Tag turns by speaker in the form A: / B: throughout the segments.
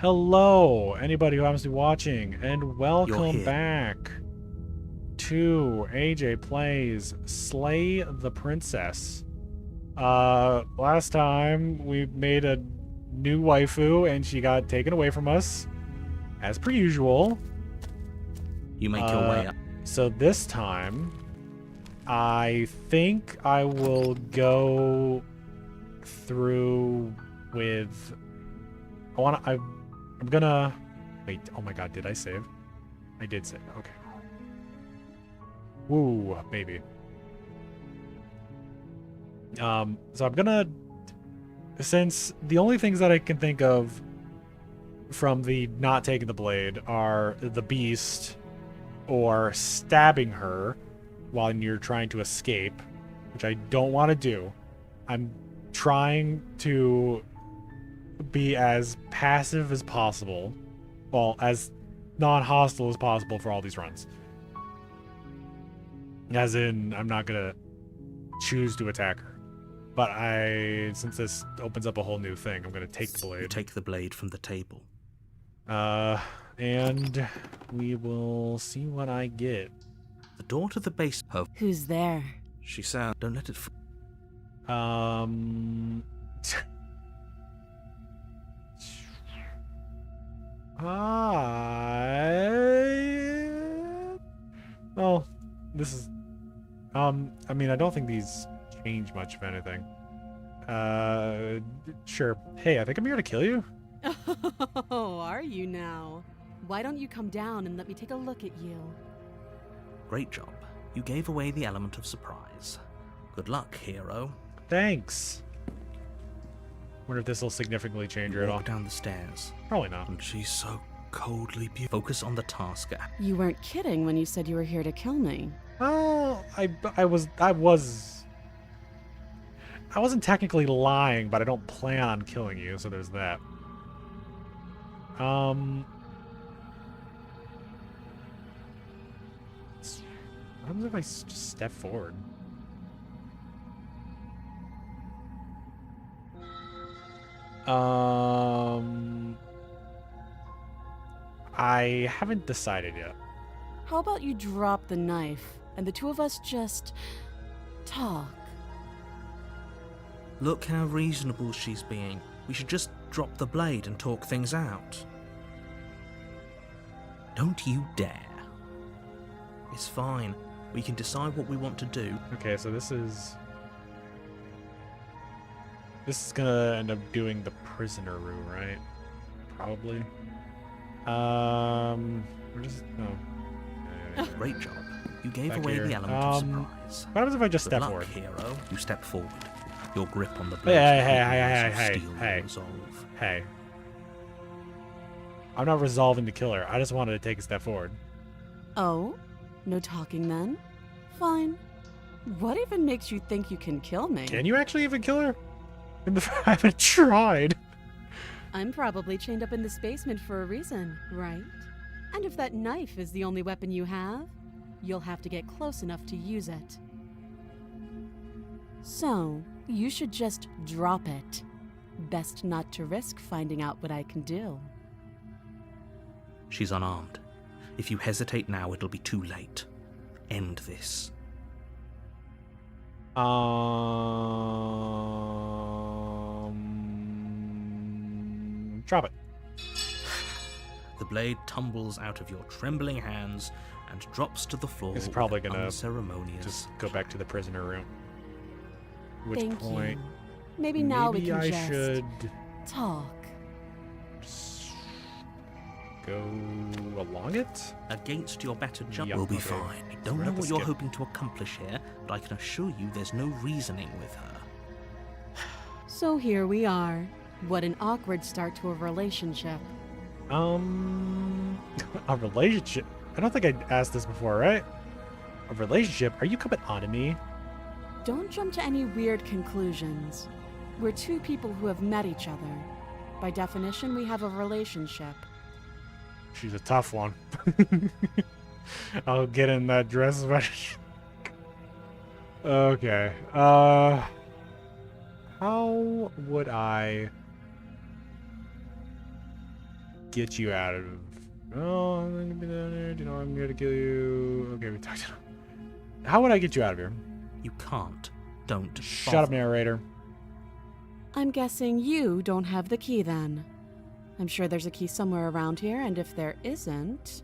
A: Hello, anybody who happens to be watching, and
B: You're
A: welcome
B: here.
A: back to AJ Plays Slay the Princess. Last time we made a new waifu and she got taken away from us, as per usual.
B: You make your way up.
A: So this time, I think I will go through with. I'm gonna. Wait, oh my god, did I save? I did save, okay. Woo, maybe. So I'm gonna. Since the only things that I can think of from the not taking the blade are the beast or stabbing her while you're trying to escape, which I don't want to do. I'm trying to be as passive as possible, well, as non-hostile as possible for all these runs. As in, I'm not gonna choose to attack her. But since this opens up a whole new thing, I'm gonna take the
B: You
A: blade.
B: take the blade from the table.
A: And we will see what I get.
B: The door to the base. Oh,
C: Who's there?
B: she sounds. Don't let it.
A: Um. Well, this is. I mean, I don't think these change much, if anything. Sure. Hey, I think I'm here to kill you.
C: Oh, are you now? Why don't you come down and let me take a look at you?
B: Great job. You gave away the element of surprise. Good luck, hero.
A: Thanks. Wonder if this will significantly change her at all.
B: Walk down the stairs.
A: Probably not.
B: And she's so coldly beautiful. Focus on the task.
C: You weren't kidding when you said you were here to kill me.
A: Well, I wasn't technically lying, but I don't plan on killing you, so there's that. What happens if I just step forward? I haven't decided yet.
C: How about you drop the knife and the two of us just talk?
B: Look how reasonable she's being. We should just drop the blade and talk things out. Don't you dare. It's fine. We can decide what we want to do.
A: Okay, so this is gonna end up doing the prisoner route, right? Probably. We're just
B: Great job. You gave
A: Back
B: away
A: here.
B: the element of surprise.
A: What happens if I just
B: Good
A: step
B: luck,
A: forward?
B: hero. You step forward. Your grip on the
A: Hey,
B: blade.
A: hey. Hey. I'm not resolving to kill her. I just wanted to take a step forward.
C: Oh? No talking then? Fine. What even makes you think you can kill me?
A: Can you actually even kill her? I haven't tried.
C: I'm probably chained up in this basement for a reason, right? And if that knife is the only weapon you have, you'll have to get close enough to use it. So, you should just drop it. Best not to risk finding out what I can do.
B: She's unarmed. If you hesitate now, it'll be too late. End this.
A: Drop it.
B: The blade tumbles out of your trembling hands and drops to the floor.
A: It's probably
B: with an
A: gonna
B: unceremonious.
A: Just go back to the prisoner room. Which
C: Thank
A: point?
C: you. Maybe now we
A: maybe
C: can
A: I
C: just
A: should
C: talk.
A: go along it.
B: Against your better judgment,
A: Yep,
B: we'll be
A: okay.
B: fine. I
A: So
B: don't
A: we're
B: know
A: at the
B: what you're
A: skip.
B: hoping to accomplish here, but I can assure you there's no reasoning with her.
C: So here we are. What an awkward start to a relationship.
A: A relationship. I don't think I asked this before, right? A relationship? Are you coming on to me?
C: Don't jump to any weird conclusions. We're two people who have met each other. By definition, we have a relationship.
A: She's a tough one. I'll get in that dress. Okay. How would I get you out of? Oh, I'm gonna be down there. Do you know I'm here to kill you? Okay, we talked. How would I get you out of here?
B: You can't. Don't.
A: Shut up,
B: bother.
A: narrator.
C: I'm guessing you don't have the key then. I'm sure there's a key somewhere around here, and if there isn't,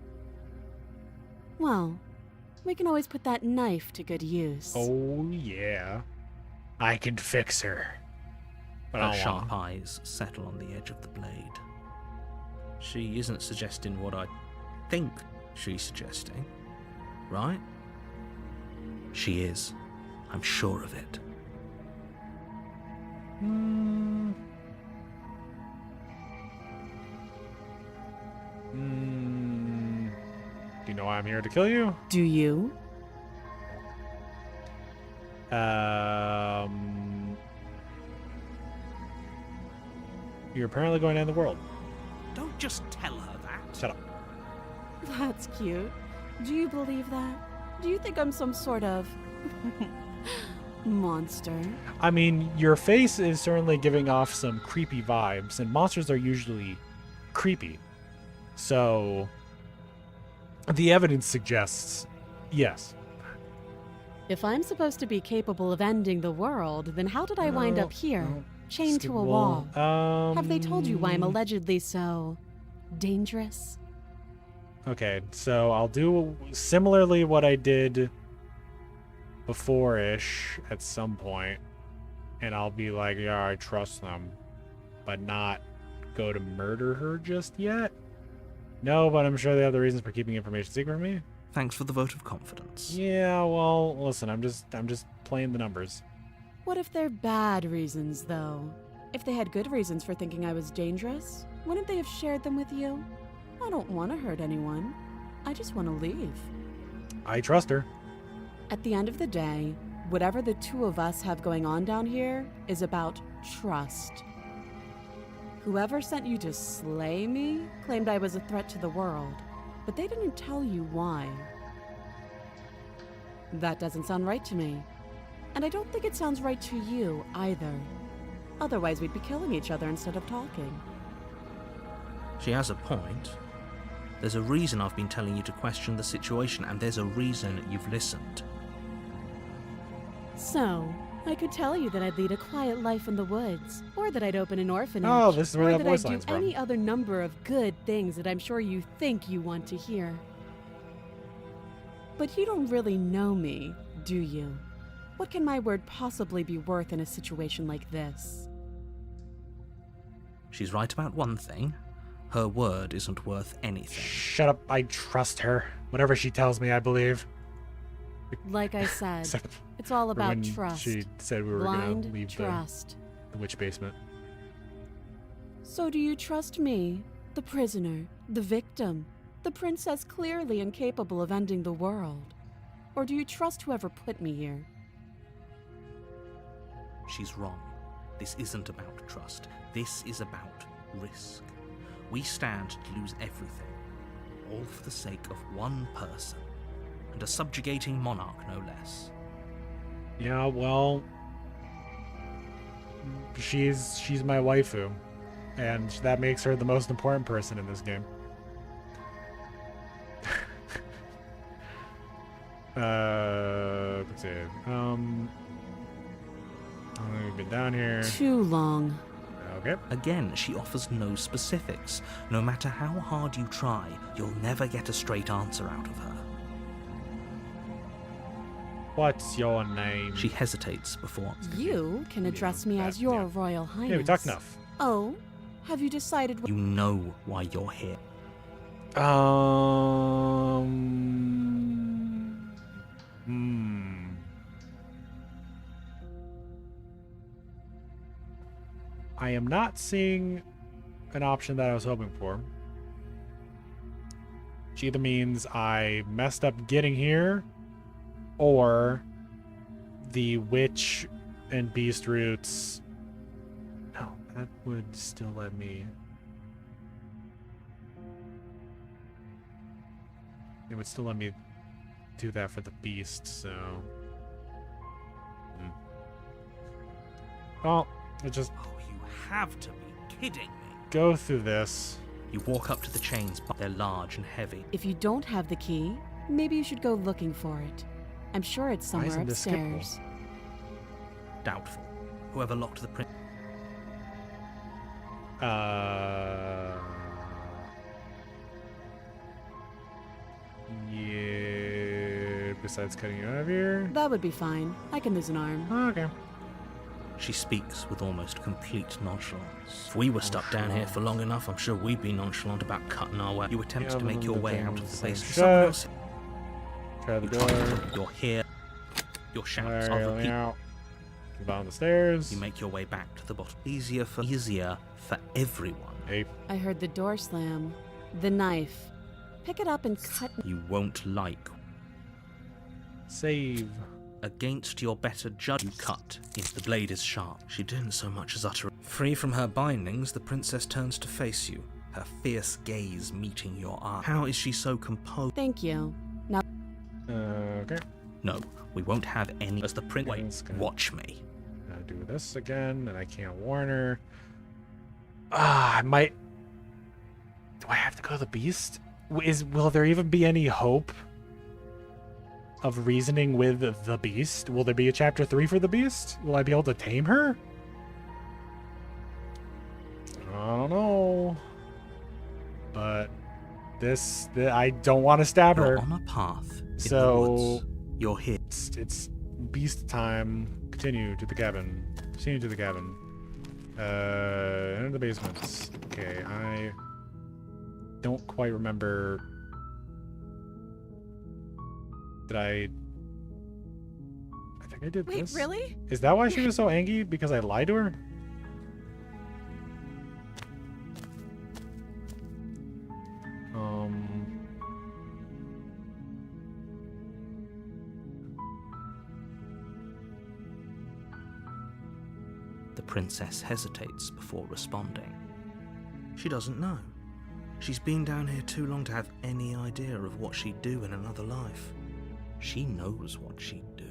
C: well, we can always put that knife to good use.
A: Oh yeah, I can fix her. But I
B: Her
A: don't
B: sharp
A: wanna.
B: eyes settle on the edge of the blade. She isn't suggesting what I think she's suggesting, right? She is. I'm sure of it.
A: Hmm. Hmm. Do you know why I'm here to kill you?
C: Do you?
A: You're apparently going to end the world.
B: Don't just tell her that.
A: Shut up.
C: That's cute. Do you believe that? Do you think I'm some sort of monster?
A: I mean, your face is certainly giving off some creepy vibes, and monsters are usually creepy. So, the evidence suggests yes.
C: If I'm supposed to be capable of ending the world, then how did I wind up here,
A: Well,
C: chained to a
A: well,
C: wall? Have they told you why I'm allegedly so dangerous?
A: Okay, so I'll do similarly what I did before-ish at some point, and I'll be like, yeah, I trust them, but not go to murder her just yet. No, but I'm sure they have the reasons for keeping information secret from me.
B: Thanks for the vote of confidence.
A: Yeah, well, listen, I'm just playing the numbers.
C: What if they're bad reasons, though? If they had good reasons for thinking I was dangerous, wouldn't they have shared them with you? I don't want to hurt anyone. I just want to leave.
A: I trust her.
C: At the end of the day, whatever the two of us have going on down here is about trust. Whoever sent you to slay me claimed I was a threat to the world, but they didn't tell you why. That doesn't sound right to me. And I don't think it sounds right to you either. Otherwise, we'd be killing each other instead of talking.
B: She has a point. There's a reason I've been telling you to question the situation, and there's a reason you've listened.
C: So, I could tell you that I'd lead a quiet life in the woods, or that I'd open an orphanage,
A: Oh, this is where
C: or
A: that
C: that
A: voice
C: I'd
A: line's
C: do
A: from.
C: any other number of good things that I'm sure you think you want to hear. But you don't really know me, do you? What can my word possibly be worth in a situation like this?
B: She's right about one thing. Her word isn't worth anything.
A: Shut up. I trust her. Whatever she tells me, I believe.
C: Like I said,
A: Except
C: it's all
A: for
C: about
A: when
C: trust.
A: she said we were going to
C: Blind
A: leave
C: trust.
A: the witch basement.
C: So do you trust me, the prisoner, the victim, the princess clearly incapable of ending the world? Or do you trust whoever put me here?
B: She's wrong. This isn't about trust. This is about risk. We stand to lose everything, all for the sake of one person, and a subjugating monarch, no less.
A: Yeah, well, she's my waifu, and that makes her the most important person in this game. Let's see. We've been down here.
C: Too long.
A: Okay.
B: Again, she offers no specifics. No matter how hard you try, you'll never get a straight answer out of her.
A: What's your name?
B: She hesitates before.
C: You can address me as your Royal Highness.
A: Yeah, we talked enough.
C: Oh, have you decided
B: You know why you're here.
A: I am not seeing an option that I was hoping for. Which either means I messed up getting here, or the witch and beast roots. No, that would still let me. It would still let me do that for the beast, so. Well, it just
B: Oh, you have to be kidding me.
A: go through this.
B: You walk up to the chains, but they're large and heavy.
C: If you don't have the key, maybe you should go looking for it. I'm sure it's
A: Why
C: somewhere
A: isn't this skippable?
C: upstairs.
B: Doubtful. Whoever locked the prince.
A: Yeah. Besides cutting you out of here.
C: That would be fine. I can lose an arm.
A: Okay.
B: She speaks with almost complete nonchalance. If we were stuck down here for long enough, I'm sure we'd be nonchalant about cutting our way. You attempt
A: Yeah,
B: to make your
A: the
B: way out of the
A: thing's
B: place.
A: shut.
B: Someone else.
A: Try the
B: You
A: door.
B: You're here. Your shouts.
A: Alright,
B: I'll
A: let me
B: repeat.
A: out. Go down the stairs.
B: You make your way back to the bottom. Easier for everyone.
A: Hey,
C: I heard the door slam. The knife. Pick it up and cut.
B: You won't like.
A: save.
B: Against your better judge, you cut. If the blade is sharp, she didn't so much as utter. Free from her bindings, the princess turns to face you, her fierce gaze meeting your eye. How is she so composed?
C: Thank you. Now,
A: Okay.
B: No, we won't have any. As the prince, wait,
A: That's good.
B: watch me.
A: Gotta do this again, and I can't warn her. I might. Do I have to go to the beast? Will there even be any hope of reasoning with the beast? Will there be a chapter 3 for the beast? Will I be able to tame her? I don't know. But I don't want to stab
B: You're
A: her.
B: on a path in
A: So-
B: the woods. You're here.
A: It's beast time. Continue to the cabin. Continue to the cabin. Enter the basements. Okay, I don't quite remember. Did I think I did
C: wait,
A: this.
C: really?
A: Is that why she was so angry? Because I lied to her?
B: The princess hesitates before responding. She doesn't know. She's been down here too long to have any idea of what she'd do in another life. She knows what she'd do.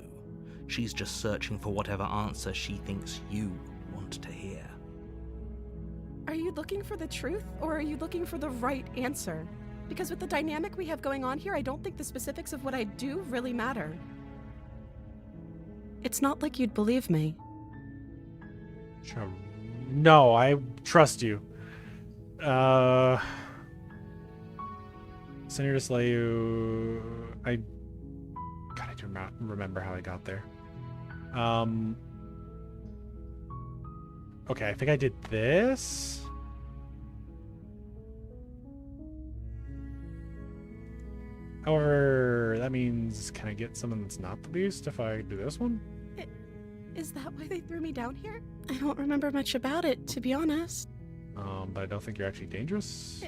B: She's just searching for whatever answer she thinks you want to hear.
D: Are you looking for the truth, or are you looking for the right answer? Because with the dynamic we have going on here, I don't think the specifics of what I do really matter. It's not like you'd believe me.
A: No, I trust you. Send her to slay you. God, I do not remember how I got there. Okay, I think I did this. However, that means, can I get someone that's not the beast if I do this one?
D: Is that why they threw me down here? I don't remember much about it, to be honest.
A: But I don't think you're actually dangerous.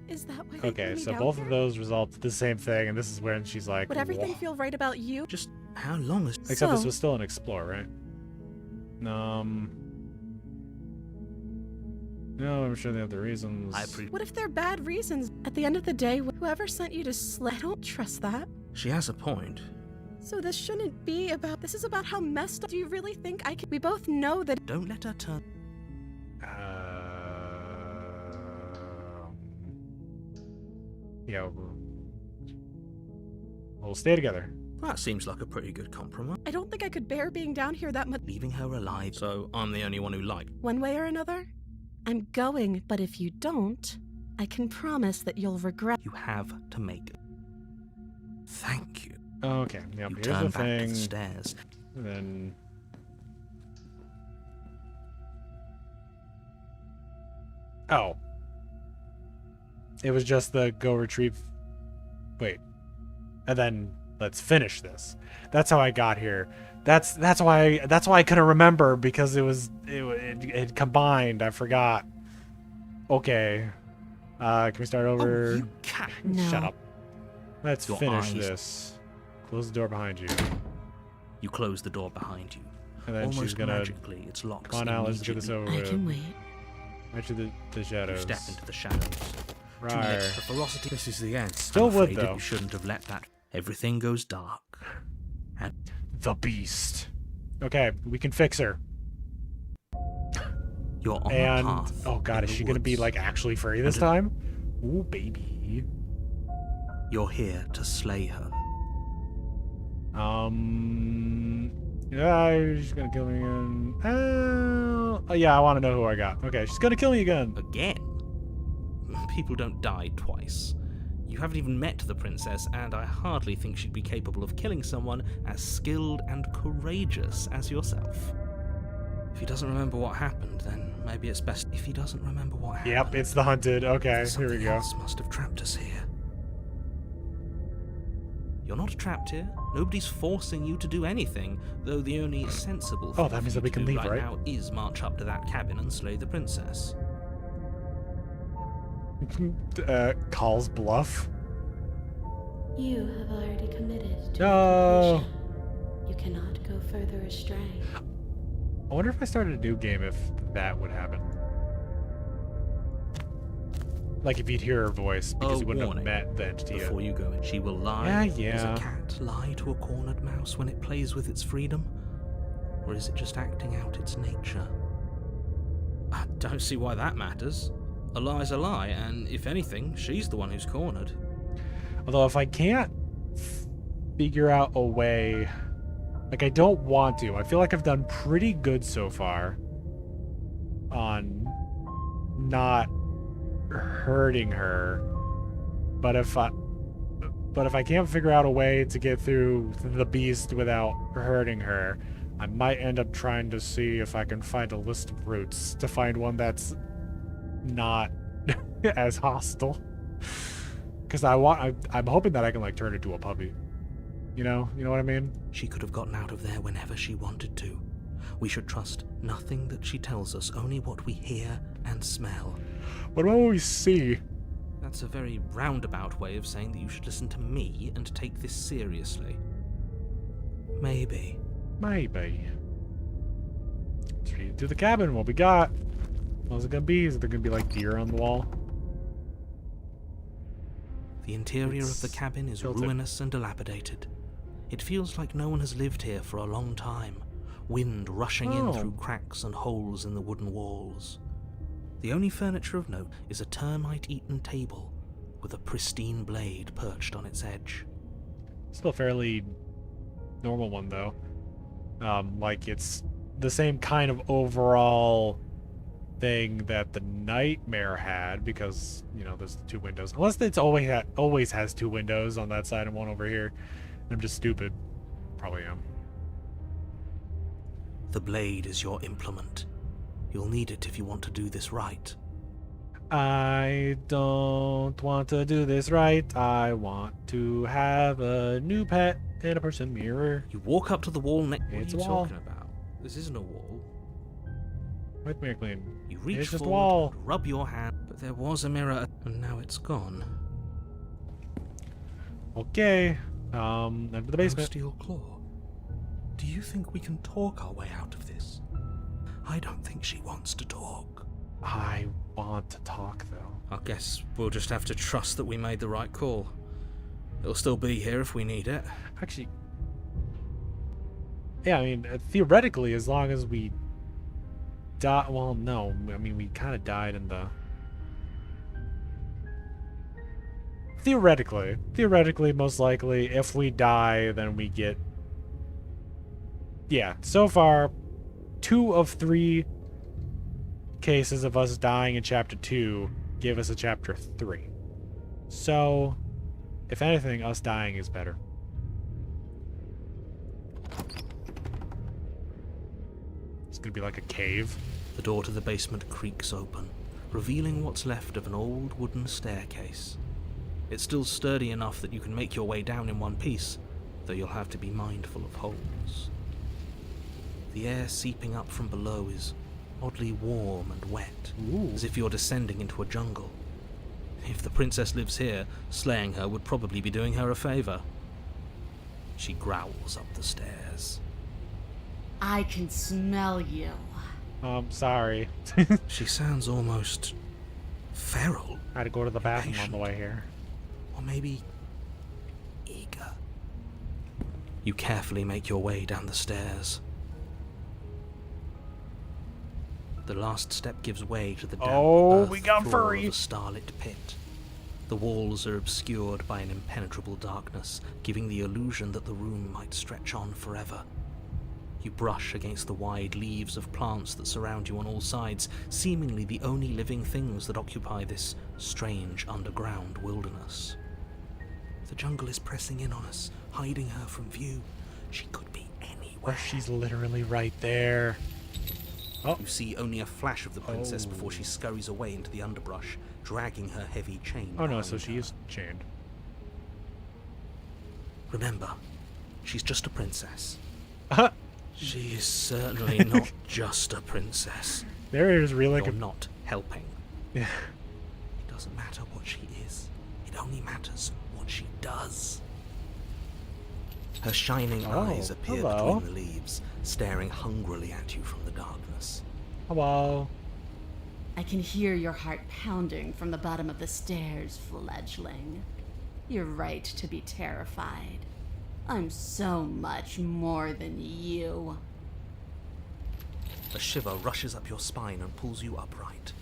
D: Is that why they
A: Okay,
D: threw me
A: so
D: down
A: both
D: here?
A: of those result to the same thing, and this is when she's like,
D: Would everything
A: "Whoa."
D: feel right about you?
B: Just how long is...
A: Except this
D: So-
A: was still an explore, right? No, I'm sure they have the reasons.
B: I appreciate...
D: What if they're bad reasons? At the end of the day, whoever sent you to slay, I don't trust that.
B: She has a point.
D: So this shouldn't be about, this is about how messed up. Do you really think I can? We both know that.
B: Don't let her turn...
A: Yeah, we'll stay together.
B: That seems like a pretty good compromise.
D: I don't think I could bear being down here that much.
B: Leaving her alive, so I'm the only one who liked.
D: One way or another, I'm going, but if you don't, I can promise that you'll regret.
B: You have to make it. Thank you.
A: Okay, yeah,
B: You
A: here's
B: turn
A: the
B: back to
A: thing.
B: the stairs.
A: And then. Oh. It was just the go retrieve. Wait. And then let's finish this. That's how I got here. That's why I couldn't remember, because it combined. I forgot. Okay. Can we start over?
B: Oh, you cat.
C: No.
A: Shut up. Let's
B: Your
A: finish
B: eyes.
A: this. Close the door behind you.
B: You close the door behind you.
A: And then she's
B: Almost
A: gonna.
B: magically, it's locked.
A: Come on out, let's get this over
C: I
A: with.
C: can wait.
A: Right to the
B: You
A: shadows.
B: step into the shadows. Too late.
A: Right.
B: The ferocity. This is the end.
A: Still
B: I'm
A: would,
B: afraid that
A: though.
B: You shouldn't have let that. Everything goes dark.
A: The beast. Okay, we can fix her.
B: You're on
A: And
B: a path.
A: oh god,
B: in
A: is
B: the
A: she gonna be
B: woods.
A: like actually free this
B: And
A: time? Ooh, baby.
B: You're here to slay her.
A: Yeah, she's gonna kill me again. Oh, yeah, I want to know who I got. Okay, she's gonna kill me again.
B: Again? People don't die twice. You haven't even met the princess, and I hardly think she'd be capable of killing someone as skilled and courageous as yourself. If he doesn't remember what happened, then maybe it's best if he doesn't remember what happened.
A: Yep, it's the hunted. Okay, here we
B: Something
A: go.
B: else must have trapped us here. You're not trapped here. Nobody's forcing you to do anything, though the only sensible thing
A: that means
B: for
A: that we
B: you
A: can
B: to do
A: leave,
B: right
A: right?
B: now is march up to that cabin and slay the princess.
A: Calls bluff.
E: You have already committed to
A: No.
E: completion. You cannot go further astray.
A: I wonder if I started a new game if that would happen. Like if you'd hear her voice because you wouldn't have
B: warning
A: met the entity yet.
B: Before you go in, she will lie.
A: Yeah,
B: Does
A: yeah.
B: a cat lie to a cornered mouse when it plays with its freedom? Or is it just acting out its nature? I don't see why that matters. A lie's a lie, and if anything, she's the one who's cornered.
A: Although if I can't figure out a way, like I don't want to. I feel like I've done pretty good so far on not hurting her. But if I can't figure out a way to get through the beast without hurting her, I might end up trying to see if I can find a list of routes to find one that's not as hostile. Because I'm hoping that I can like turn it into a puppy. You know what I mean?
B: She could have gotten out of there whenever she wanted to. We should trust nothing that she tells us, only what we hear and smell.
A: What about what we see?
B: That's a very roundabout way of saying that you should listen to me and take this seriously. Maybe.
A: Maybe. Let's read through the cabin. What we got? What's it gonna be? Is there gonna be like deer on the wall?
B: The interior of the
A: It's
B: cabin is
A: filtered.
B: ruinous and dilapidated. It feels like no one has lived here for a long time, wind rushing in
A: Oh.
B: through cracks and holes in the wooden walls. The only furniture of note is a termite-eaten table with a pristine blade perched on its edge.
A: Still a fairly normal one though. Like it's the same kind of overall thing that the nightmare had because there's the two windows. Unless it's always has two windows on that side and one over here. I'm just stupid. Probably am.
B: The blade is your implement. You'll need it if you want to do this right.
A: I don't want to do this right. I want to have a new pet and a person mirror.
B: You walk up to the wall next. What
A: It's
B: are you
A: a wall.
B: talking about? This isn't a wall.
A: With mirror clean.
B: You reach
A: It's just a
B: forward,
A: wall.
B: and rub your hand, but there was a mirror, and now it's gone.
A: Okay. Enter the basement.
B: Steel Claw, do you think we can talk our way out of this? I don't think she wants to talk.
A: I want to talk though.
B: I guess we'll just have to trust that we made the right call. It'll still be here if we need it.
A: Actually, yeah, I mean, theoretically, as long as we die. Well, no. I mean, we kind of died in the. Theoretically, most likely, if we die, then we get. Yeah, so far, 2 of 3 cases of us dying in Chapter 2 give us a Chapter 3. So, if anything, us dying is better. It's gonna be like a cave.
B: The door to the basement creaks open, revealing what's left of an old wooden staircase. It's still sturdy enough that you can make your way down in one piece, though you'll have to be mindful of holes. The air seeping up from below is oddly warm and wet,
A: Ooh.
B: as if you're descending into a jungle. If the princess lives here, slaying her would probably be doing her a favor. She growls up the stairs.
C: I can smell you.
A: Sorry.
B: She sounds almost feral,
A: I had to go to the bathroom on the way here.
B: or maybe eager. You carefully make your way down the stairs. The last step gives way to the damp
A: Oh, we
B: earth
A: got
B: floor
A: furry.
B: of a starlit pit. The walls are obscured by an impenetrable darkness, giving the illusion that the room might stretch on forever. You brush against the wide leaves of plants that surround you on all sides, seemingly the only living things that occupy this strange underground wilderness. The jungle is pressing in on us, hiding her from view. She could be anywhere.
A: She's literally right there. Oh,
B: You see only a flash of the princess before she
A: Oh.
B: scurries away into the underbrush, dragging her heavy chain.
A: oh no,
B: behind
A: so she
B: her.
A: is chained.
B: Remember, she's just a princess.
A: Uh-huh.
B: She is certainly not just a princess.
A: There is really
B: You're
A: like
B: not helping.
A: a...
B: It doesn't matter what she is. It only matters what she does. Her shining
A: Oh,
B: eyes appear
A: hello.
B: between the leaves, staring hungrily at you from the darkness.
A: Hello.
C: I can hear your heart pounding from the bottom of the stairs, fledgling. You're right to be terrified. I'm so much more than you.
B: A shiver rushes up your spine and pulls you upright.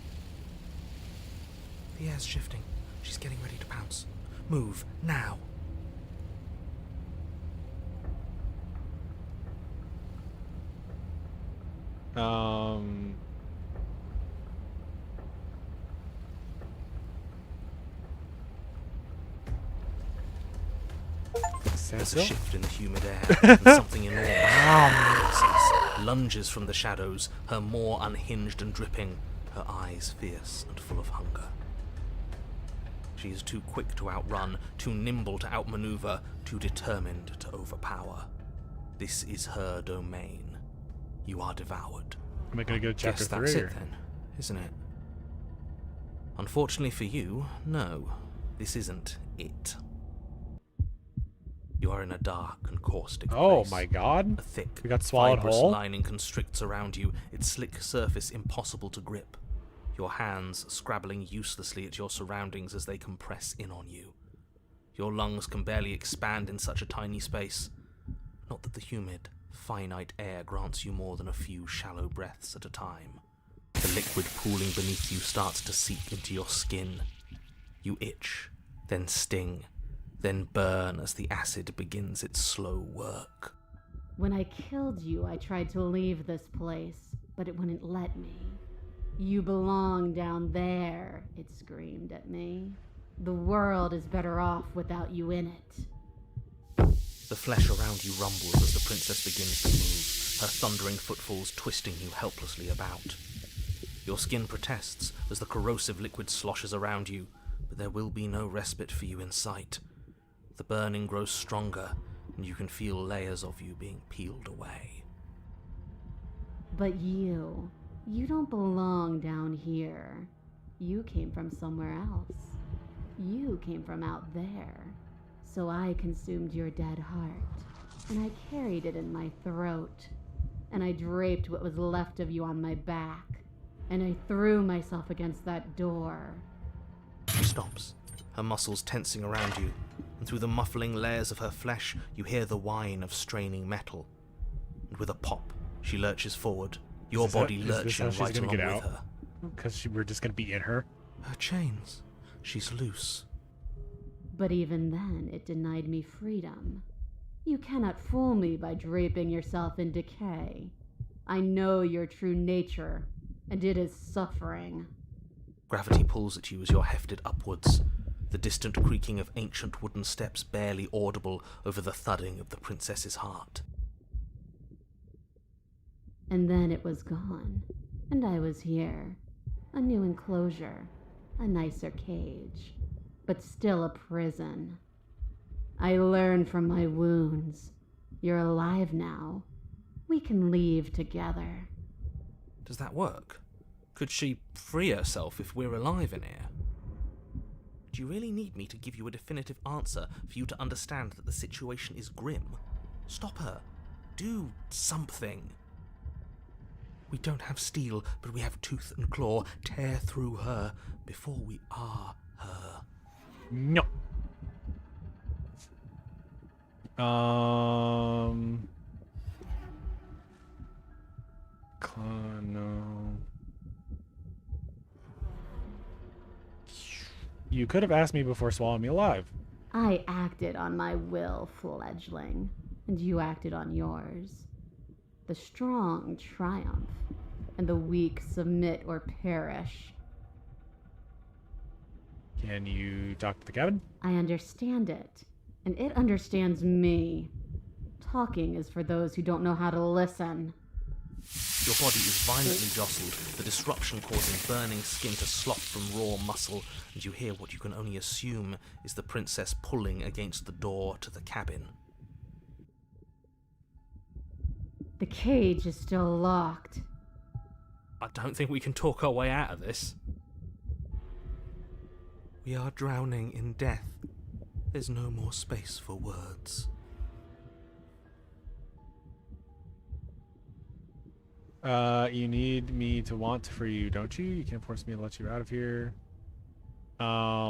B: The air's shifting. She's getting ready to pounce. Move, now. There's a
A: Cecil?
B: shift in the humid air, and something enormous lunges from the shadows, her maw unhinged and dripping, her eyes fierce and full of hunger. She is too quick to outrun, too nimble to outmaneuver, too determined to overpower. This is her domain. You are devoured.
A: Am I gonna get a chapter
B: Guess that's
A: 3?
B: it then, isn't it? Unfortunately for you, no. This isn't it. You are in a dark and caustic
A: Oh
B: place.
A: my god.
B: A thick,
A: We got swallowed
B: fibrous
A: whole?
B: lining constricts around you, its slick surface impossible to grip. Your hands scrabbling uselessly at your surroundings as they compress in on you. Your lungs can barely expand in such a tiny space. Not that the humid, finite air grants you more than a few shallow breaths at a time. The liquid pooling beneath you starts to seep into your skin. You itch, then sting, then burn as the acid begins its slow work.
C: When I killed you, I tried to leave this place, but it wouldn't let me. You belong down there, it screamed at me. The world is better off without you in it.
B: The flesh around you rumbles as the princess begins to move, her thundering footfalls twisting you helplessly about. Your skin protests as the corrosive liquid sloshes around you, but there will be no respite for you in sight. The burning grows stronger, and you can feel layers of you being peeled away.
C: But you don't belong down here. You came from somewhere else. You came from out there. So I consumed your dead heart, and I carried it in my throat, and I draped what was left of you on my back, and I threw myself against that door.
B: She stops, her muscles tensing around you, and through the muffling layers of her flesh you hear the whine of straining metal. And with a pop, she lurches forward, your body
A: Is this
B: lurching
A: how she's
B: right
A: gonna
B: along
A: get
B: with
A: out?
B: her.
A: Because we're just gonna be in her.
B: Her chains. She's loose.
C: But even then, it denied me freedom. You cannot fool me by draping yourself in decay. I know your true nature, and it is suffering.
B: Gravity pulls at you as you're hefted upwards, the distant creaking of ancient wooden steps barely audible over the thudding of the princess's heart.
C: And then it was gone, and I was here. A new enclosure, a nicer cage, but still a prison. I learned from my wounds. You're alive now. We can leave together.
B: Does that work? Could she free herself if we're alive in here? Do you really need me to give you a definitive answer for you to understand that the situation is grim? Stop her. Do something. We don't have steel, but we have tooth and claw. Tear through her before we are her.
A: No. No. You could have asked me before swallowing me alive.
F: I acted on my will, fledgling, and you acted on yours. The strong triumph, and the weak submit or perish.
A: Can you talk to the cabin?
F: I understand it, and it understands me. Talking is for those who don't know how to listen.
B: Your body is violently jostled, the disruption causing burning skin to slop from raw muscle, and you hear what you can only assume is the princess pulling against the door to the cabin.
F: The cage is still locked.
B: I don't think we can talk our way out of this. We are drowning in death. There's no more space for words.
A: You need me to want to free you, don't you? You can't force me to let you out of here. Yeah.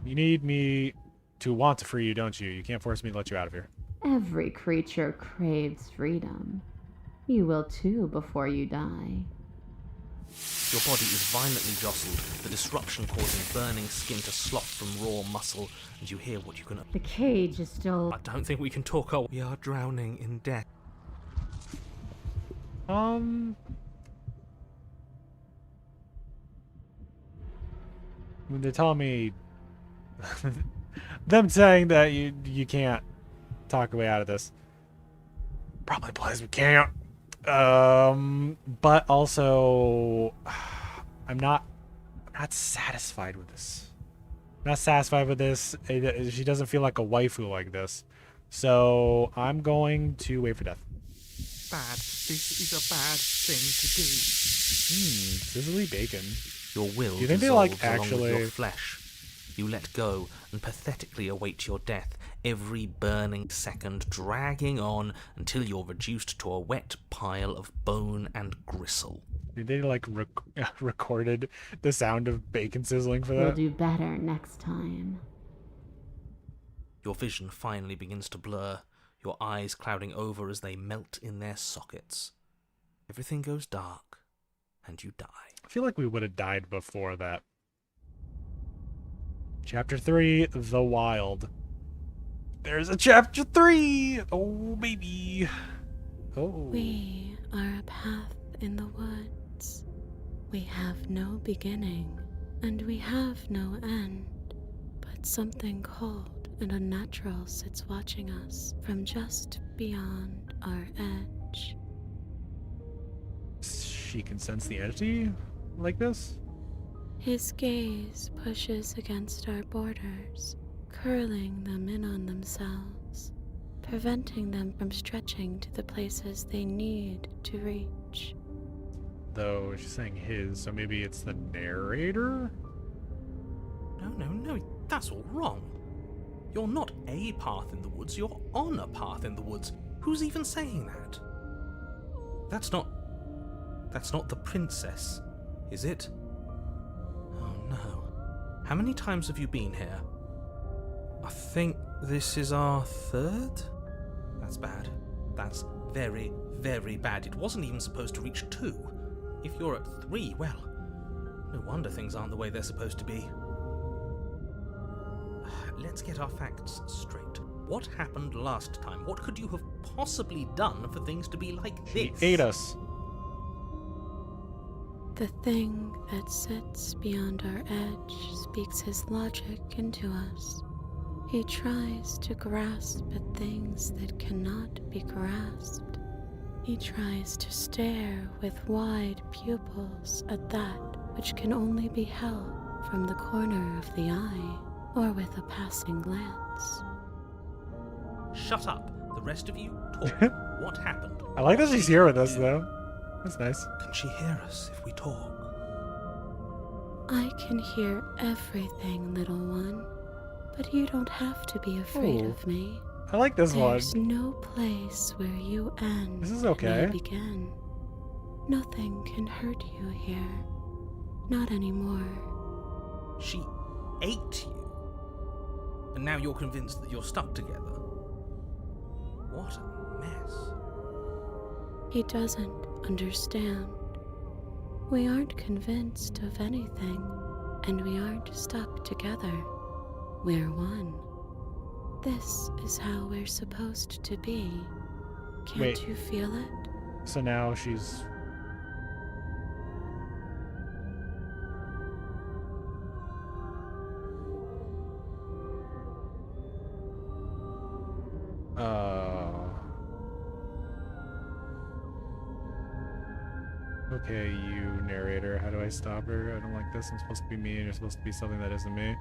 A: You need me to want to free you, don't you? You can't force me to let you out of here.
F: Every creature craves freedom. You will too before you die.
B: Your body is violently jostled, the disruption causing burning skin to slop from raw muscle, and you hear what you can...
F: The cage is still...
B: I don't think we can talk our... We are drowning in death.
A: When they're telling me... them saying that you can't talk your way out of this. Probably implies we can't. But also... I'm not satisfied with this. I'm not satisfied with this. She doesn't feel like a waifu like this. So I'm going to wait for death.
B: Bad. This is a bad thing to do.
A: Sizzly bacon.
B: Your will
A: Do you think they,
B: dissolves
A: like,
B: along
A: actually-
B: with your flesh. You let go and pathetically await your death, every burning second dragging on until you're reduced to a wet pile of bone and gristle.
A: Did they like recorded the sound of bacon sizzling for
F: We'll
A: that?
F: do better next time.
B: Your vision finally begins to blur, your eyes clouding over as they melt in their sockets. Everything goes dark, and you die.
A: I feel like we would have died before that. Chapter 3, The Wild. There's a chapter 3! Oh, baby. Oh.
E: We are a path in the woods. We have no beginning, and we have no end. But something cold and unnatural sits watching us from just beyond our edge.
A: She can sense the entity like this?
E: His gaze pushes against our borders, curling them in on themselves, preventing them from stretching to the places they need to reach.
A: Though she's saying his, so maybe it's the narrator?
B: No, that's all wrong. You're not a path in the woods, you're on a path in the woods. Who's even saying that? That's not the princess, is it? Oh no. How many times have you been here? I think this is our third? That's bad. That's very, very bad. It wasn't even supposed to reach 2. If you're at 3, well, no wonder things aren't the way they're supposed to be. Let's get our facts straight. What happened last time? What could you have possibly done for things to be like
A: She
B: this?
A: ate us.
E: The thing that sits beyond our edge speaks his logic into us. He tries to grasp at things that cannot be grasped. He tries to stare with wide pupils at that which can only be held from the corner of the eye or with a passing glance.
B: Shut up. The rest of you, talk. What happened?
A: I like that she's here with us, though. That's nice.
B: Can she hear us if we talk?
E: I can hear everything, little one, but you don't have to be afraid
A: Ooh.
E: of me.
A: I like this one.
E: There's no place where you end
A: This is
E: and
A: okay.
E: I begin. Nothing can hurt you here. Not anymore.
B: She ate you. And now you're convinced that you're stuck together. What a mess.
E: He doesn't understand. We aren't convinced of anything. And we aren't stuck together. We're one. This is how we're supposed to be. Can't
A: Wait.
E: you feel it?
A: So now she's... Okay, you narrator, how do I stop her? I don't like this. I'm supposed to be me and you're supposed to be something that isn't me.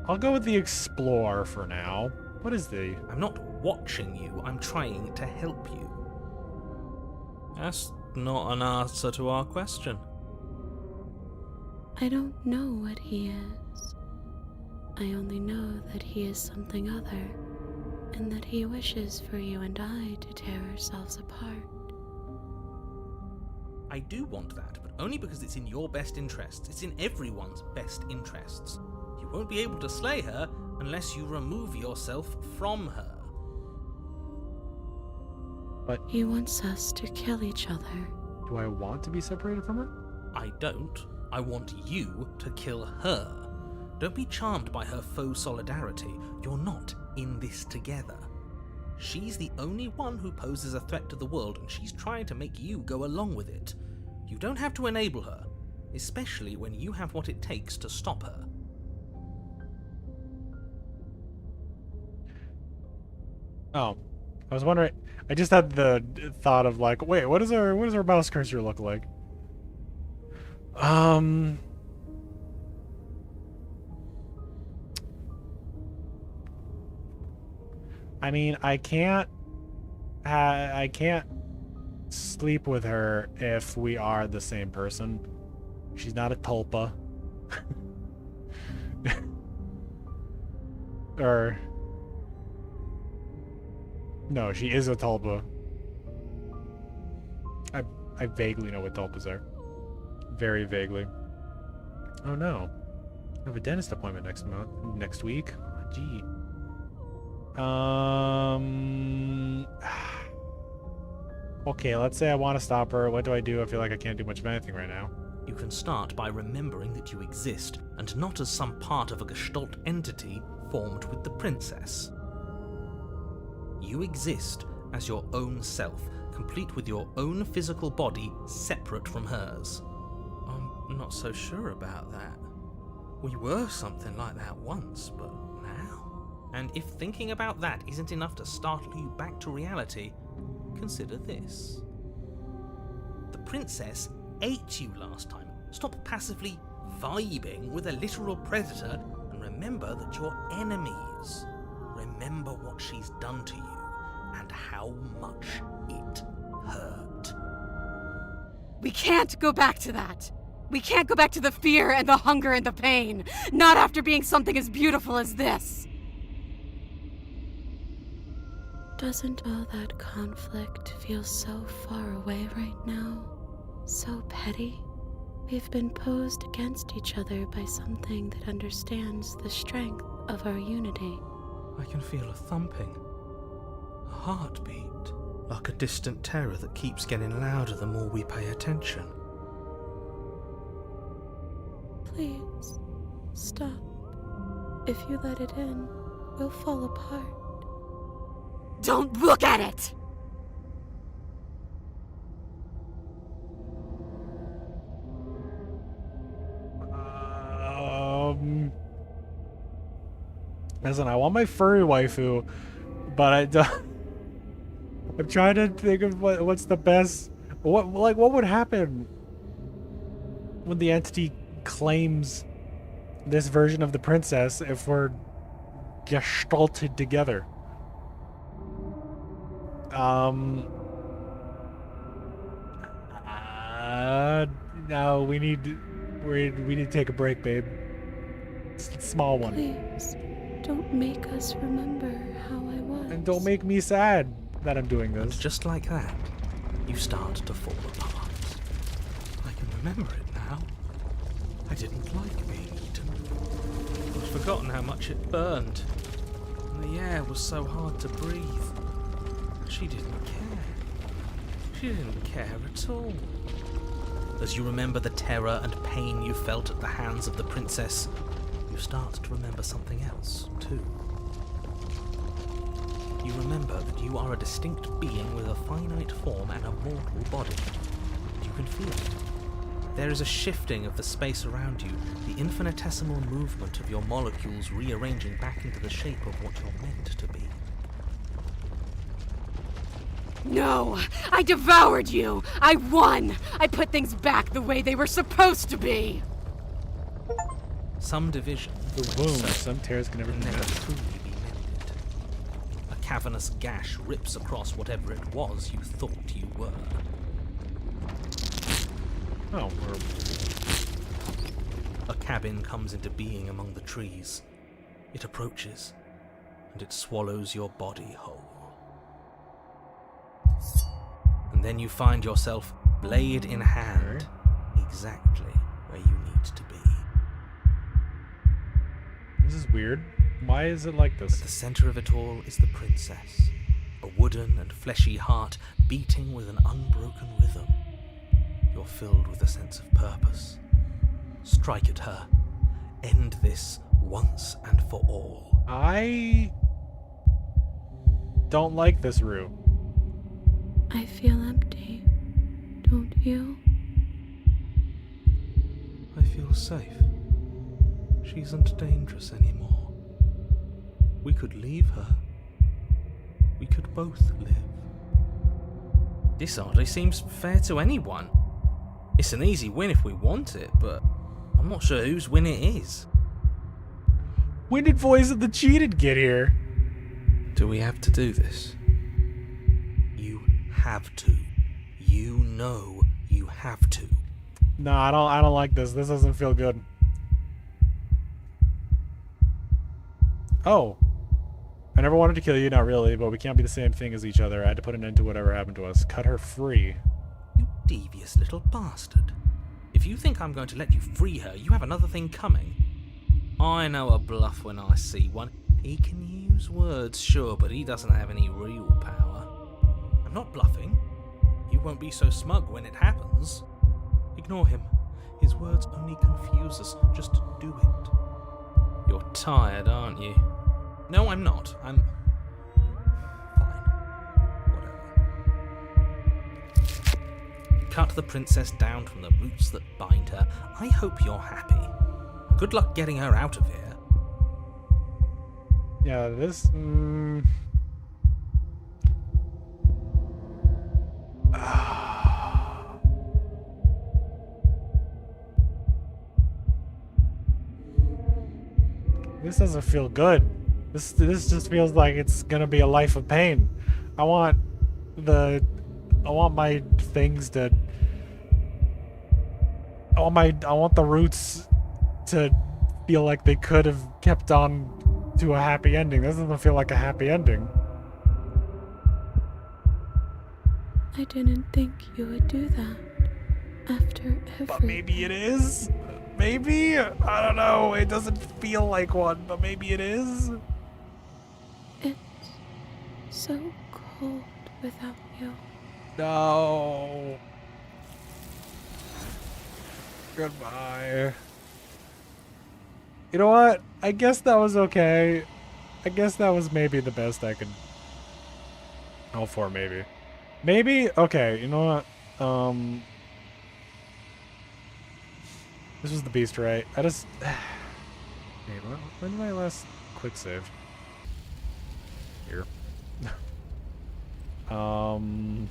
A: I'll go with the explore for now. What is the...
B: I'm not watching you, I'm trying to help you. That's not an answer to our question.
E: I don't know what he is. I only know that he is something other, and that he wishes for you and I to tear ourselves apart.
B: I do want that, but only because it's in your best interests. It's in everyone's best interests. You won't be able to slay her unless you remove yourself from her.
A: But
E: He wants us to kill each other.
A: do I want to be separated from her?
B: I don't. I want you to kill her. Don't be charmed by her faux solidarity. You're not in this together. She's the only one who poses a threat to the world, and she's trying to make you go along with it. You don't have to enable her, especially when you have what it takes to stop her.
A: Oh, I was wondering. I just had the thought of like, wait, what does our mouse cursor look like? I mean, I can't sleep with her if we are the same person. She's not a tulpa. Or no, she is a tulpa. I vaguely know what tulpas are. Very vaguely. Oh no. I have a dentist appointment next week. Gee. Okay, let's say I want to stop her. What do? I feel like I can't do much of anything right now.
B: You can start by remembering that you exist, and not as some part of a Gestalt entity formed with the princess. You exist as your own self, complete with your own physical body, separate from hers. I'm not so sure about that. We were something like that once, but now? And if thinking about that isn't enough to startle you back to reality, consider this. The princess ate you last time. Stop passively vibing with a literal predator and remember that you're enemies. Remember what she's done to you and how much it hurt.
C: We can't go back to that. We can't go back to the fear and the hunger and the pain. Not after being something as beautiful as this.
E: Doesn't all that conflict feel so far away right now? So petty? We've been posed against each other by something that understands the strength of our unity.
B: I can feel a thumping, a heartbeat, like a distant terror that keeps getting louder the more we pay attention.
E: Please, stop. If you let it in, we'll fall apart.
C: Don't look at it!
A: Listen, I want my furry waifu, but I don't. I'm trying to think of what's the best. What would happen when the entity claims this version of the princess if we're gestalted together? No, we need to take a break, babe. Small one.
E: Please, don't make us remember how I was.
A: And don't make me sad that I'm doing
B: And
A: this.
B: just like that, you start to fall apart. I can remember it now. I didn't like being eaten. I'd forgotten how much it burned. and the air was so hard to breathe. She didn't care. She didn't care at all. As you remember the terror and pain you felt at the hands of the princess, you start to remember something else, too. You remember that you are a distinct being with a finite form and a mortal body. You can feel it. There is a shifting of the space around you, the infinitesimal movement of your molecules rearranging back into the shape of what you're meant to be.
D: No! I devoured you! I won! I put things back the way they were supposed to be!
B: Some division,
A: The wounds, some tears can never
B: can
A: be
B: never
A: mended.
B: truly be mended. A cavernous gash rips across whatever it was you thought you were.
A: Oh, we're...
B: A cabin comes into being among the trees. It approaches, and it swallows your body whole. And then you find yourself, blade in hand, exactly where you need to be.
A: This is weird. Why is it like
B: At
A: this?
B: the center of it all is the princess, a wooden and fleshy heart beating with an unbroken rhythm. You're filled with a sense of purpose. Strike at her. End this once and for all.
A: I don't like this, Rue.
E: I feel empty, don't you?
B: I feel safe. She isn't dangerous anymore. We could leave her. We could both live. This hardly seems fair to anyone. It's an easy win if we want it, but I'm not sure whose win it is.
A: When did Voice of the Cheated get here?
B: Do we have to do this? You have to. You know you have to.
A: No, I don't like this. This doesn't feel good. Oh. I never wanted to kill you, not really, but we can't be the same thing as each other. I had to put an end to whatever happened to us. Cut her free.
B: You devious little bastard. If you think I'm going to let you free her, you have another thing coming. I know a bluff when I see one. He can use words, sure, but he doesn't have any real power. I'm not bluffing. You won't be so smug when it happens. Ignore him. His words only confuse us. Just do it. You're tired, aren't you? No, I'm not. I'm... fine. Whatever. You cut the princess down from the roots that bind her. I hope you're happy. Good luck getting her out of here.
A: Yeah, this... This doesn't feel good. This just feels like it's gonna be a life of pain. I want my things to... I want the roots to feel like they could have kept on to a happy ending. This doesn't feel like a happy ending.
E: I didn't think you would do that. After everything.
A: But maybe it is? Maybe? I don't know. It doesn't feel like one, but maybe it is.
E: It's so cold without you.
A: No. Goodbye. You know what? I guess that was okay. I guess that was maybe the best I could hope for, maybe. Maybe? Okay, you know what? This was the beast, right? I just... Wait, when did I last quick save? Here. We don't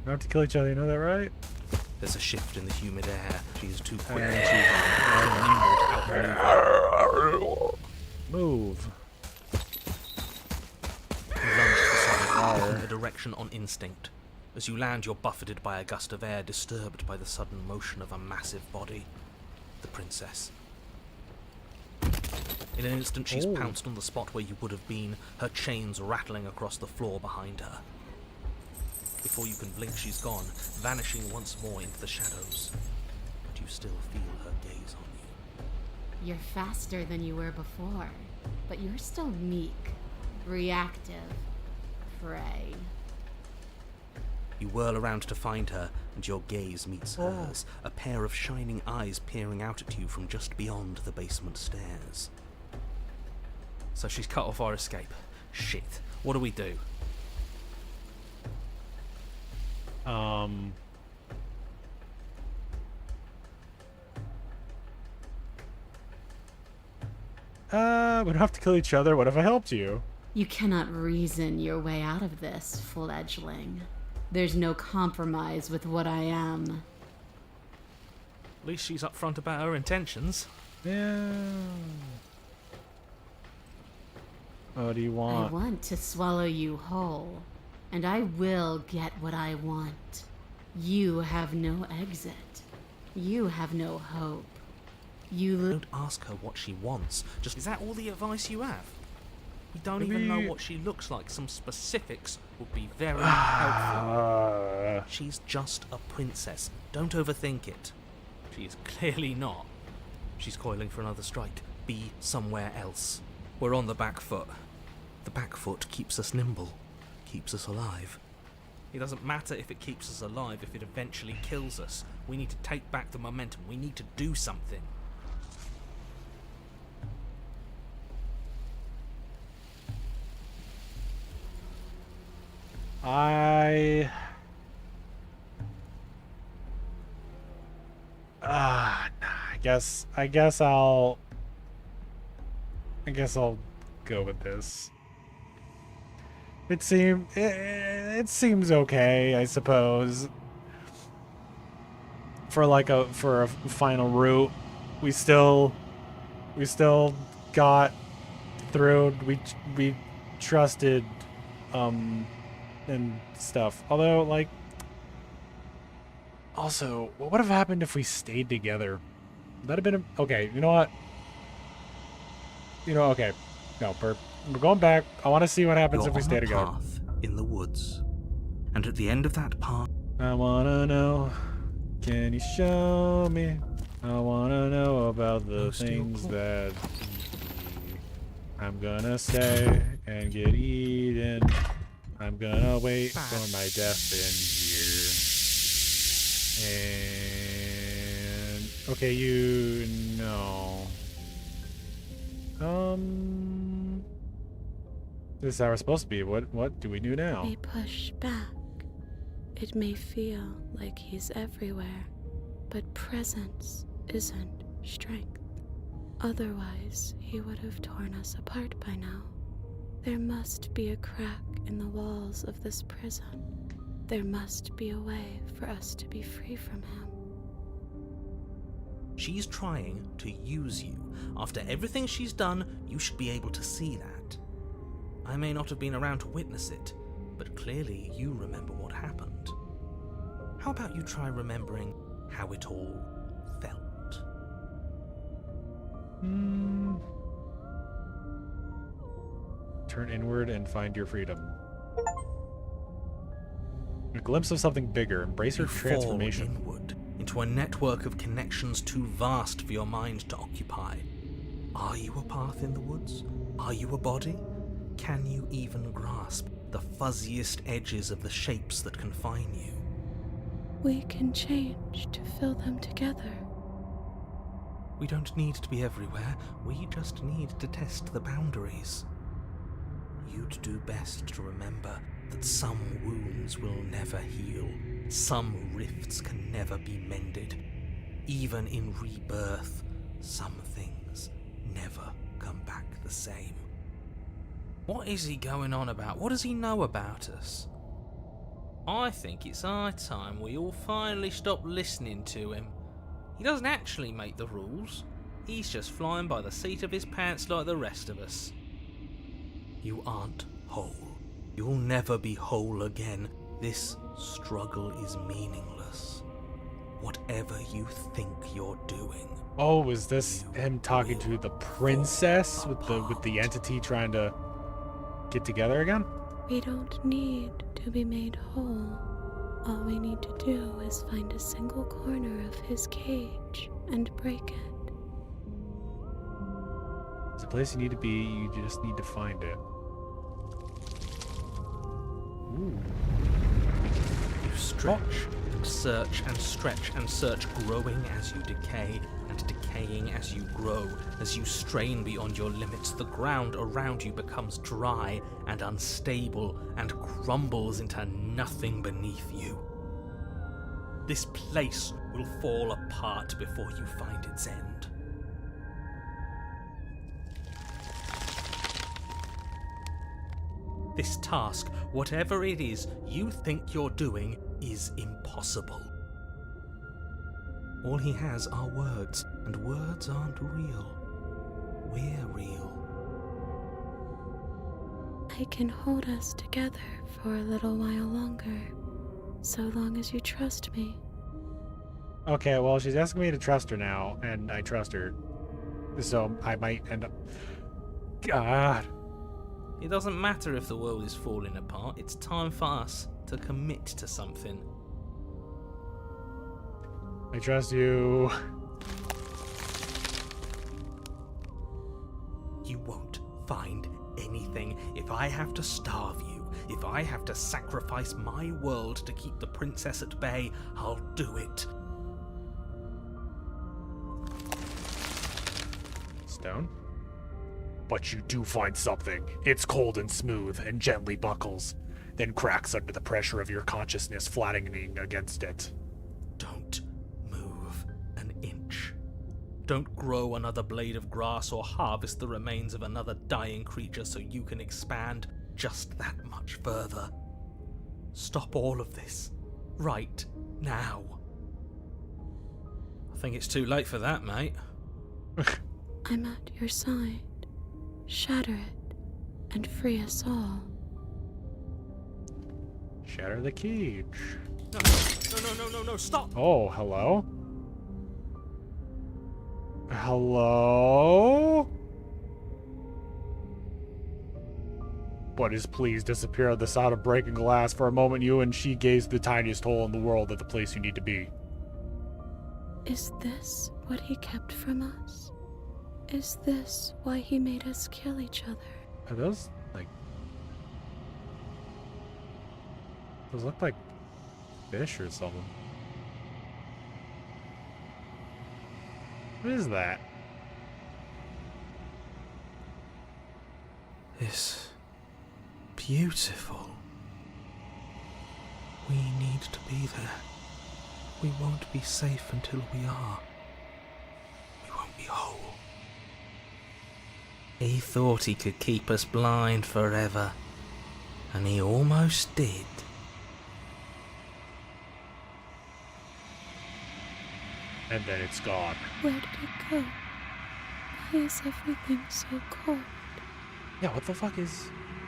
A: have to kill each other, you know that, right?
B: There's a shift in the humid air. She is too quick and too nimble to outmaneuver.
A: Move.
B: You lunge to the side, in a direction on instinct. As you land, you're buffeted by a gust of air, disturbed by the sudden motion of a massive body. The princess. In an instant, she's pounced on the spot where you would have been, her chains rattling across the floor behind her. Before you can blink, she's gone, vanishing once more into the shadows. But you still feel her gaze on you.
F: You're faster than you were before. but you're still meek, reactive, prey.
B: You whirl around to find her, and your gaze meets hers, a pair of shining eyes peering out at you from just beyond the basement stairs. So she's cut off our escape. Shit. What do we do?
A: We don't have to kill each other. What if I helped you?
F: You cannot reason your way out of this, fledgling. There's no compromise with what I am.
B: At least she's upfront about her intentions.
A: Yeah. What do you
F: I
A: want?
F: want to swallow you whole, and I will get what I want. You have no exit. You have no hope.
B: Don't ask her what she wants. Just, is that all the advice you have? You don't even know what she looks like. Some specifics would be very helpful. She's just a princess. Don't overthink it. She is clearly not. She's coiling for another strike. Be somewhere else. We're on the back foot. The back foot keeps us nimble, keeps us alive. It doesn't matter if it keeps us alive, if it eventually kills us. We need to take back the momentum. We need to do something.
A: I guess I'll go with this. It seems okay, I suppose. For a final route, we still got through. We trusted and stuff. Although, like, also, what would have happened if we stayed together? That'd have been okay. You know what? Okay. No, we're going back. I want to see what happens
B: You're
A: if we
B: on
A: stay
B: a
A: together.
B: path in the woods, and at the end of that path,
A: I wanna know. Can you show me? I wanna know about the things that I'm gonna say and get eaten. I'm gonna wait for my death in here. And okay, you know. This is how we're supposed to be. What do we do now?
E: May push back. It may feel like he's everywhere, but presence isn't strength. Otherwise, he would have torn us apart by now. There must be a crack in the walls of this prison. There must be a way for us to be free from him.
B: she's trying to use you. After everything she's done, you should be able to see that. I may not have been around to witness it, but clearly you remember what happened. How about you try remembering how it all felt?
A: Turn inward and find your freedom. A glimpse of something bigger. Embrace your
B: You fall
A: transformation.
B: inward into a network of connections too vast for your mind to occupy. Are you a path in the woods? Are you a body? Can you even grasp the fuzziest edges of the shapes that confine you?
E: We can change to fill them together.
B: We don't need to be everywhere, we just need to test the boundaries. You'd do best to remember that some wounds will never heal, some rifts can never be mended. Even in rebirth, some things never come back the same. What is he going on about? What does he know about us? I think it's high time we all finally stop listening to him. He doesn't actually make the rules. He's just flying by the seat of his pants like the rest of us. You aren't whole. You'll never be whole again. This struggle is meaningless. Whatever you think you're doing.
A: Oh, is this him talking to the princess with the entity trying to get together again?
E: We don't need to be made whole. All we need to do is find a single corner of his cage and break it.
A: place you need to be, you just need to find it. Ooh.
B: You stretch and search and stretch and search, growing as you decay and decaying as you grow. As you strain beyond your limits, the ground around you becomes dry and unstable and crumbles into nothing beneath you. This place will fall apart before you find its end. This task, whatever it is you think you're doing, is impossible. All he has are words, and words aren't real. We're real.
E: I can hold us together for a little while longer, so long as you trust me.
A: Okay, well, she's asking me to trust her now, and I trust her. So I might end up... God.
B: It doesn't matter if the world is falling apart, it's time for us to commit to something.
A: I trust you.
B: You won't find anything. If I have to starve you, if I have to sacrifice my world to keep the princess at bay, I'll do it.
A: Stone? But you do find something. It's cold and smooth and gently buckles, then cracks under the pressure of your consciousness flattening against it.
B: Don't move an inch. Don't grow another blade of grass or harvest the remains of another dying creature so you can expand just that much further. Stop all of this. Right now. I think it's too late for that, mate.
E: I'm at your side. Shatter it, and free us all.
A: Shatter the cage.
B: No, stop!
A: Oh, hello? Hello? But please disappear at the sound of breaking glass. For a moment, you and she gazed the tiniest hole in the world at the place you need to be.
E: Is this what he kept from us? Is this why he made us kill each other?
A: Are those, like... Those look like fish or something. What is that?
B: It's beautiful. We need to be there. We won't be safe until we are. We won't be whole. He thought he could keep us blind forever, and he almost did.
A: And then it's gone.
E: Where did it go? Why is everything so cold?
A: Yeah, what the fuck is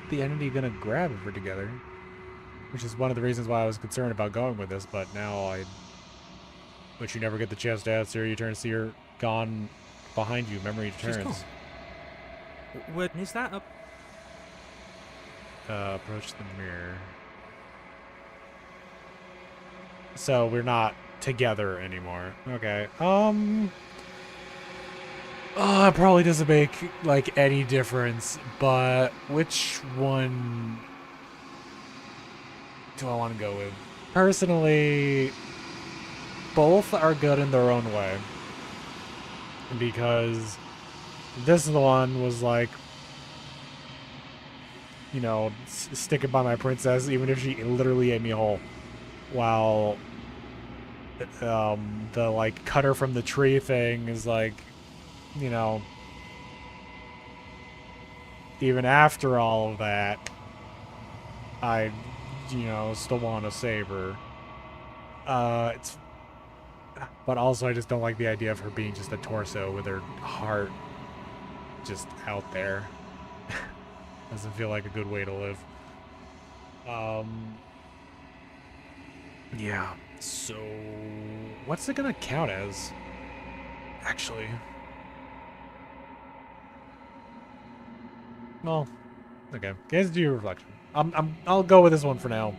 A: the entity gonna grab if we're together? Which is one of the reasons why I was concerned about going with this, but now But you never get the chance to answer. You turn to see her gone behind you. Memory
B: She's
A: returns.
B: gone. Where is that?
A: Approach the mirror. So we're not together anymore. Okay. It probably doesn't make like any difference, but which one do I want to go with? Personally, both are good in their own way. Because this one was like, you know, sticking by my princess, even if she literally ate me whole. While the like cutter from the tree thing is like, you know, even after all of that, I, you know, still want to save her. But also I just don't like the idea of her being just a torso with her heart just out there. Doesn't feel like a good way to live. Yeah. So, what's it gonna count as? Actually. Well, okay. Guys, do your reflection. I'll go with this one for now.